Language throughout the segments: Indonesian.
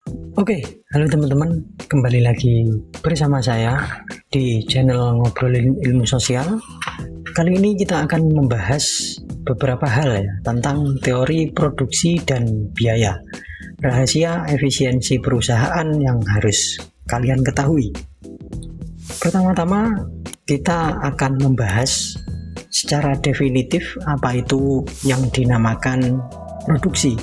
Oke, halo teman-teman, kembali lagi bersama saya di channel Ngobrolin Ilmu Sosial. Kali ini kita akan membahas beberapa hal ya tentang teori produksi dan biaya, rahasia efisiensi perusahaan yang harus kalian ketahui. Pertama-tama kita akan membahas secara definitif apa itu yang dinamakan produksi.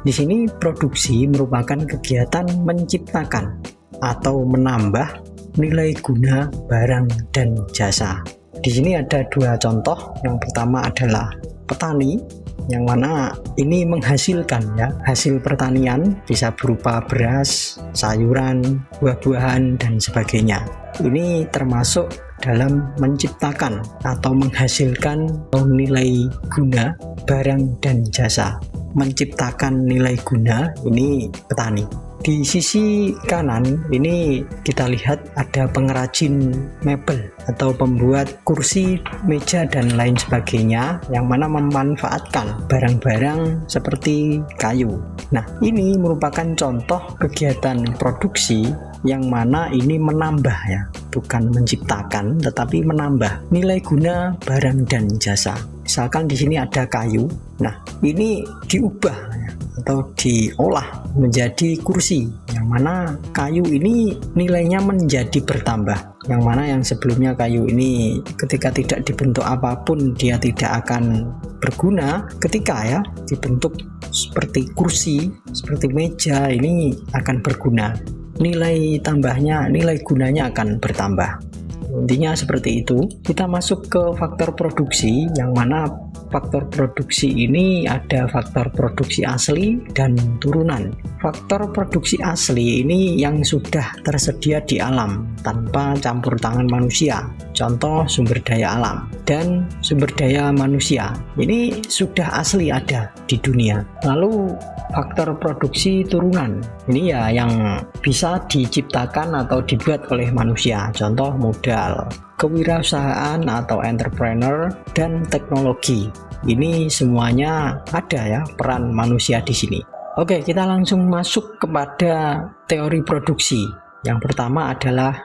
Di sini produksi merupakan kegiatan menciptakan atau menambah nilai guna barang dan jasa. Di sini ada dua contoh. Yang pertama adalah petani, yang mana ini menghasilkan ya hasil pertanian, bisa berupa beras, sayuran, buah-buahan dan sebagainya. Ini termasuk dalam menciptakan atau menghasilkan nilai guna barang dan jasa. Menciptakan nilai guna ini petani. Di sisi kanan ini kita lihat ada pengrajin mebel atau pembuat kursi, meja dan lain sebagainya yang mana memanfaatkan barang-barang seperti kayu. Nah, ini merupakan contoh kegiatan produksi yang mana ini menambah ya, bukan menciptakan tetapi menambah nilai guna barang dan jasa. Misalkan di sini ada kayu. Nah, ini diubah ya, atau diolah menjadi kursi, yang mana kayu ini nilainya menjadi bertambah, yang mana yang sebelumnya kayu ini ketika tidak dibentuk apapun dia tidak akan berguna, ketika ya dibentuk seperti kursi, seperti meja, ini akan berguna. Nilai tambahnya, nilai gunanya akan bertambah. Intinya seperti itu. Kita masuk ke faktor produksi, yang mana faktor produksi ini ada faktor produksi asli dan turunan. Faktor produksi asli ini yang sudah tersedia di alam tanpa campur tangan manusia. Contoh sumber daya alam dan sumber daya manusia. Ini sudah asli ada di dunia. Lalu faktor produksi turunan. Ini ya yang bisa diciptakan atau dibuat oleh manusia. Contoh modal, kewirausahaan atau entrepreneur, dan teknologi. Ini semuanya ada ya peran manusia di sini. Oke, kita langsung masuk kepada teori produksi. Yang pertama adalah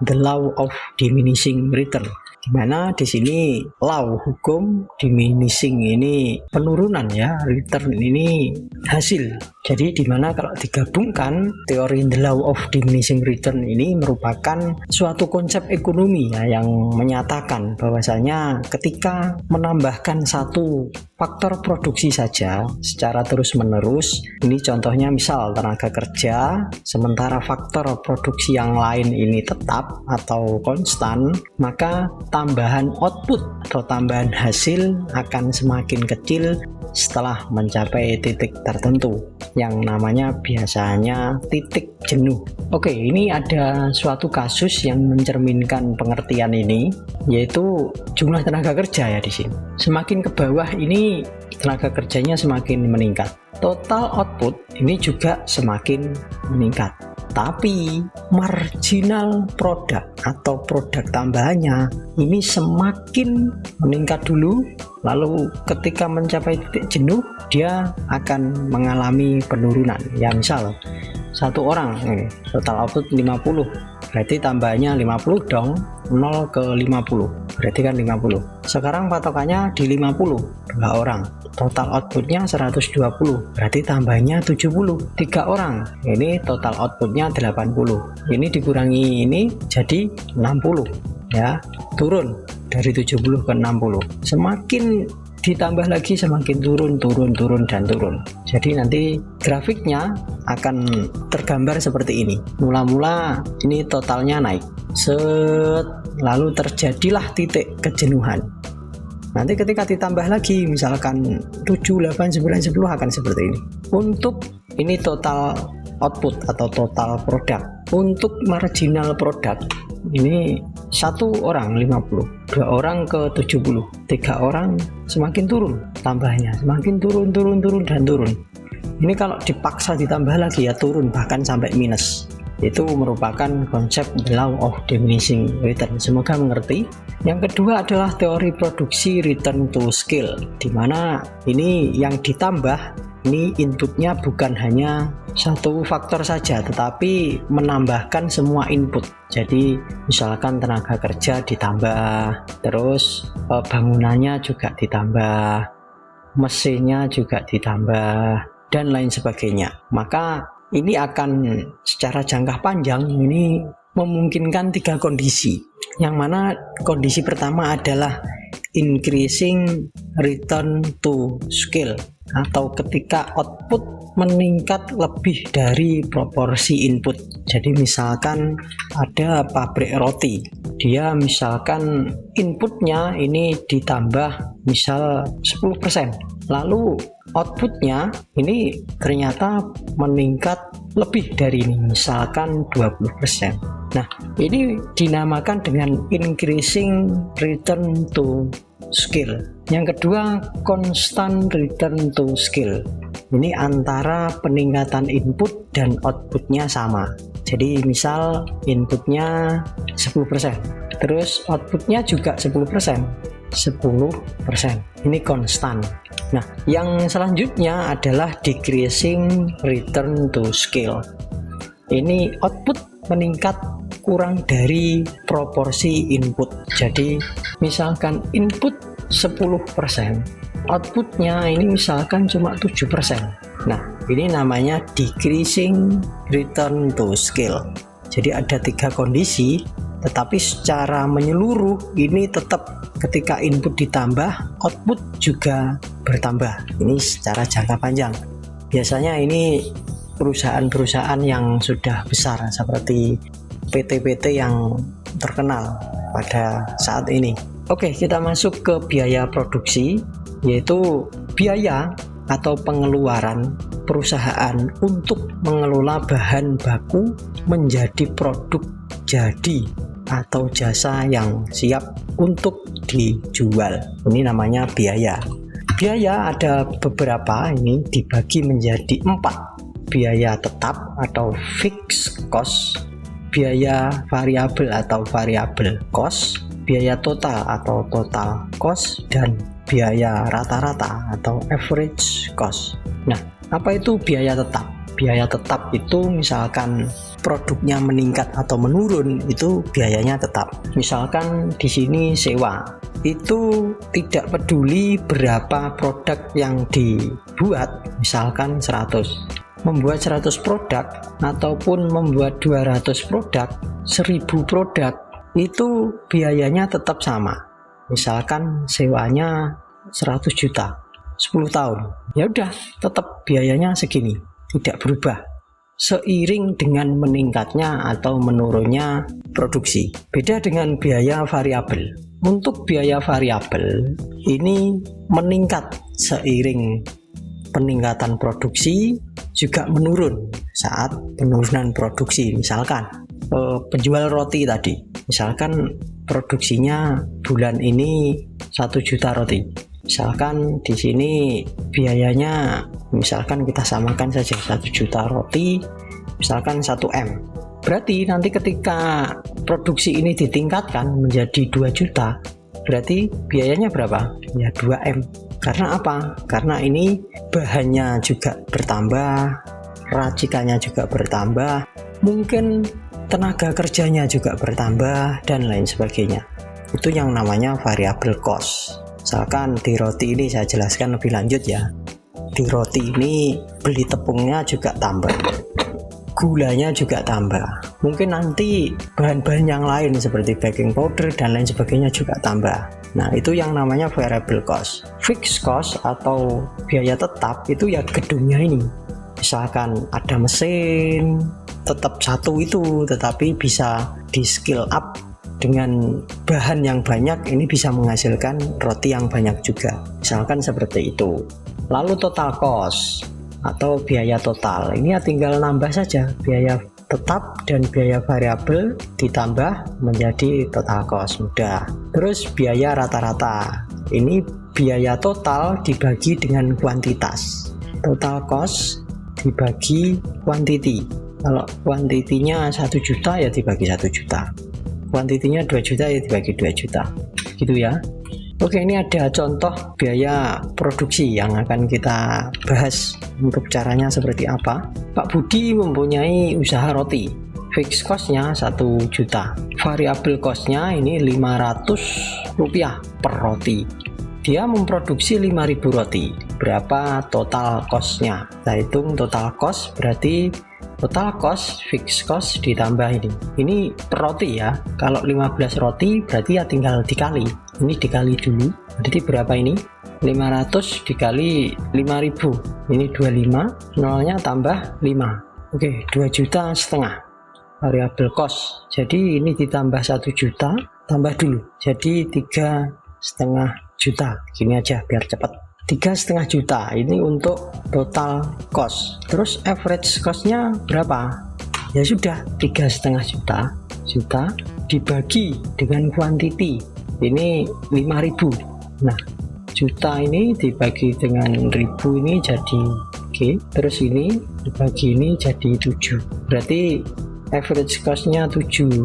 the law of diminishing return. Di mana di sini law hukum, diminishing ini penurunan ya, return ini hasil. Jadi di mana kalau digabungkan teori the law of diminishing return ini merupakan suatu konsep ekonomi ya, yang menyatakan bahwasanya ketika menambahkan satu faktor produksi saja secara terus-menerus, ini contohnya misal tenaga kerja, sementara faktor produksi yang lain ini tetap atau konstan, maka tambahan output atau tambahan hasil akan semakin kecil setelah mencapai titik tertentu yang namanya biasanya titik jenuh. Oke, ini ada suatu kasus yang mencerminkan pengertian ini, yaitu jumlah tenaga kerja ya di sini. Semakin ke bawah ini tenaga kerjanya semakin meningkat. Total output ini juga semakin meningkat. Tapi marginal produk atau produk tambahannya ini semakin meningkat dulu, lalu ketika mencapai titik jenuh dia akan mengalami penurunan. Ya misal satu orang total output 50, berarti tambahnya 50 dong, 0 ke 50 berarti kan 50. Sekarang patokannya di 50, 2 orang, total outputnya 120, berarti tambahnya 70, 3 orang, ini total outputnya 80, ini dikurangi ini jadi 60 ya, turun dari 70 ke 60. Semakin ditambah lagi semakin turun dan turun. Jadi nanti grafiknya akan tergambar seperti ini. Mula-mula ini totalnya naik, lalu terjadilah titik kejenuhan. Nanti ketika ditambah lagi misalkan 7, 8, 9, 10 akan seperti ini. Untuk ini total output atau total produk. Untuk marginal produk ini satu orang 50, 2 orang ke 70, 3 orang semakin turun tambahnya, semakin turun dan turun. Ini kalau dipaksa ditambah lagi ya turun bahkan sampai minus. Itu merupakan konsep the law of diminishing return. Semoga mengerti. Yang kedua adalah teori produksi return to scale, di mana ini yang ditambah, ini inputnya bukan hanya satu faktor saja, tetapi menambahkan semua input. Jadi misalkan tenaga kerja ditambah, terus bangunannya juga ditambah, mesinnya juga ditambah, dan lain sebagainya. Maka ini akan secara jangka panjang ini memungkinkan 3 kondisi. Yang mana kondisi pertama adalah increasing return to scale, atau ketika output meningkat lebih dari proporsi input. Jadi misalkan ada pabrik roti, dia misalkan inputnya ini ditambah misal 10%, lalu outputnya ini ternyata meningkat lebih dari ini, misalkan 20%. Nah, ini dinamakan dengan increasing return to scale. Yang kedua, constant return to scale. Ini antara peningkatan input dan outputnya sama. Jadi misal inputnya 10%, terus outputnya juga 10%. Ini konstan. Nah, yang selanjutnya adalah decreasing return to scale. Ini output meningkat kurang dari proporsi input. Jadi misalkan input 10%, outputnya ini misalkan cuma 7%. Nah, ini namanya decreasing return to scale. Jadi ada 3 kondisi, tetapi secara menyeluruh ini tetap ketika input ditambah, output juga bertambah. Ini secara jangka panjang. Biasanya ini perusahaan-perusahaan yang sudah besar seperti PT-PT yang terkenal pada saat ini. Oke, kita masuk ke biaya produksi, yaitu biaya atau pengeluaran perusahaan untuk mengelola bahan baku menjadi produk jadi atau jasa yang siap untuk dijual. Ini namanya biaya. Biaya ada beberapa, ini dibagi menjadi 4. Biaya tetap atau fixed cost, biaya variabel atau variable cost, biaya total atau total cost, dan biaya rata-rata atau average cost. Nah, apa itu biaya tetap? Biaya tetap itu misalkan produknya meningkat atau menurun, itu biayanya tetap. Misalkan di sini sewa, itu tidak peduli berapa produk yang dibuat, misalkan 100. Membuat 100 produk ataupun membuat 200 produk, 1000 produk, itu biayanya tetap sama. Misalkan sewanya 100 juta 10 tahun, ya udah tetap biayanya segini, tidak berubah seiring dengan meningkatnya atau menurunnya produksi. Beda dengan biaya variabel. Untuk biaya variabel ini meningkat seiring peningkatan produksi, juga menurun saat penurunan produksi. Misalkan penjual roti tadi, misalkan produksinya bulan ini 1 juta roti, misalkan di sini biayanya misalkan kita samakan saja 1 juta roti, misalkan 1M. Berarti nanti ketika produksi ini ditingkatkan menjadi 2 juta, berarti biayanya berapa? Ya 2M. Karena apa? Karena ini bahannya juga bertambah, racikannya juga bertambah, mungkin tenaga kerjanya juga bertambah, dan lain sebagainya. Itu yang namanya variable cost. Misalkan di roti ini saya jelaskan lebih lanjut ya. Di roti ini beli tepungnya juga tambah, gulanya juga tambah, mungkin nanti bahan-bahan yang lain seperti baking powder dan lain sebagainya juga tambah. Nah, itu yang namanya variable cost. Fixed cost atau biaya tetap itu ya gedungnya ini. Misalkan ada mesin, tetap satu itu, tetapi bisa di scale up dengan bahan yang banyak, ini bisa menghasilkan roti yang banyak juga. Misalkan seperti itu. Lalu total cost atau biaya total, ini ya tinggal nambah saja biaya tetap dan biaya variabel ditambah menjadi total cost, mudah. Terus biaya rata-rata, ini biaya total dibagi dengan kuantitas. Total cost dibagi quantity. Kalau kuantitinya 1 juta ya dibagi 1 juta, kuantitinya 2 juta ya dibagi 2 juta, gitu ya. Oke, ini ada contoh biaya produksi yang akan kita bahas untuk caranya seperti apa. Pak Budi mempunyai usaha roti, fixed cost-nya 1 juta, variable cost-nya ini 500 rupiah per roti. Dia memproduksi 5.000 roti, berapa total cost-nya? Kita hitung total cost, berarti total cost fixed cost ditambah ini per roti ya. Kalau 15 roti berarti ya tinggal dikali, ini dikali dulu, jadi berapa ini? 500 dikali 5.000, ini 25, nolnya tambah 5. Oke, 2,5 juta variable cost. Jadi ini ditambah 1 juta, tambah dulu, jadi 3,5 juta. Gini aja biar cepat, 3,5 juta ini untuk total cost. Terus average cost-nya berapa? Ya sudah, 3,5 juta dibagi dengan quantity, ini 5.000. Nah, juta ini dibagi dengan 1.000 ini jadi oke. Terus ini dibagi ini jadi 7, berarti average cost-nya 7.000.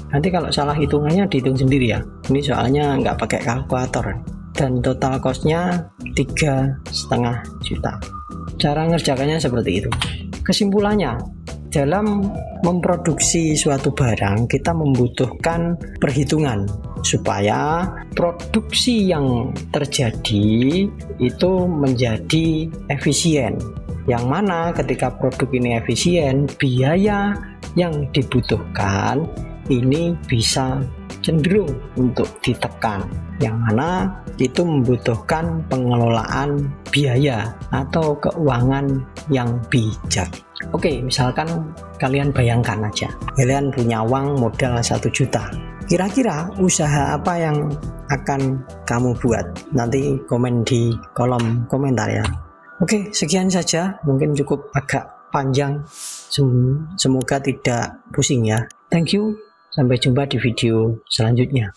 Nanti kalau salah hitungannya dihitung sendiri ya, ini soalnya nggak pakai kalkulator. Dan total cost-nya 3,5 juta. Cara ngerjakannya seperti itu. Kesimpulannya, dalam memproduksi suatu barang kita membutuhkan perhitungan supaya produksi yang terjadi itu menjadi efisien. Yang mana ketika produk ini efisien, biaya yang dibutuhkan ini bisa cenderung untuk ditekan, yang mana itu membutuhkan pengelolaan biaya atau keuangan yang bijak. Oke, misalkan kalian bayangkan aja, kalian punya uang modal 1 juta. Kira-kira usaha apa yang akan kamu buat? Nanti komen di kolom komentar ya. Oke, sekian saja, mungkin cukup agak panjang, semoga tidak pusing ya. Thank you, sampai jumpa di video selanjutnya.